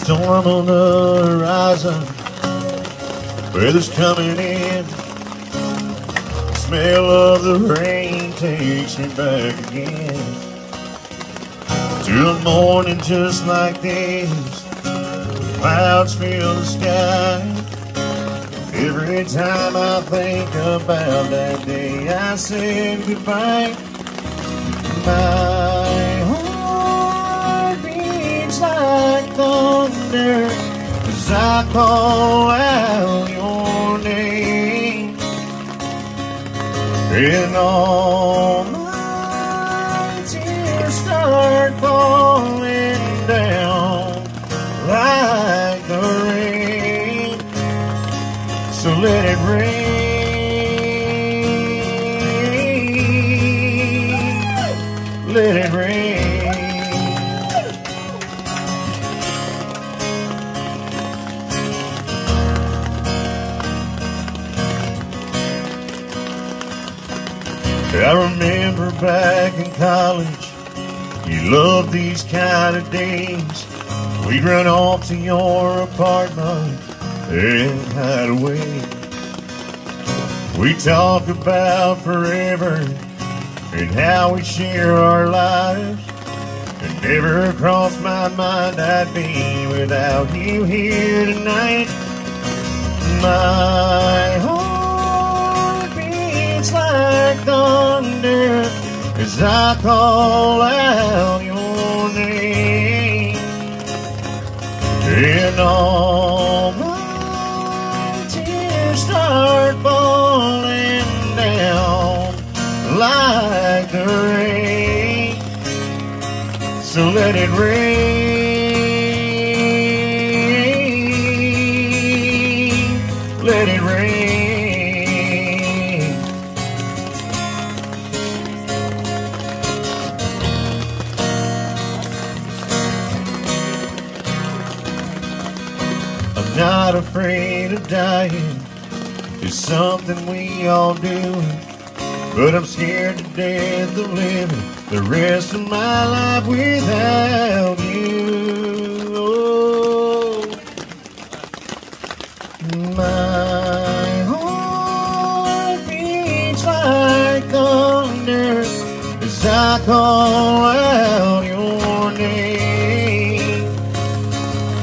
storm on the horizon, weather's coming in. The smell of the rain takes me back again to a morning just like this. Clouds fill the sky. Every time I think about that day I said goodbye, my heart beats like thunder as I call out your name, and all my tears start falling down like the rain. So let it rain, let it rain. I remember back in college, you loved these kind of days. We'd run off to your apartment and hide away. We talk about forever and how we share our lives. It never crossed my mind I'd be without you here tonight. My heart beats like thunder as I call out your name, and all my tears start falling down like the rain. So let it rain, let it rain. I'm not afraid of dying, it's something we all do, but I'm scared to death of living the rest of my life without you. Oh, my heart beats like thunder as I call out your name,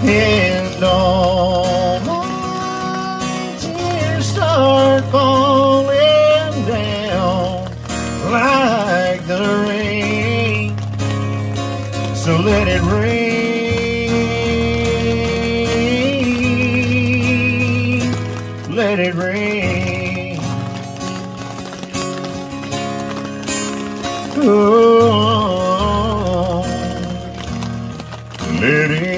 and all my tears start falling down like the rain. So let it rain, let it rain. Oh, let it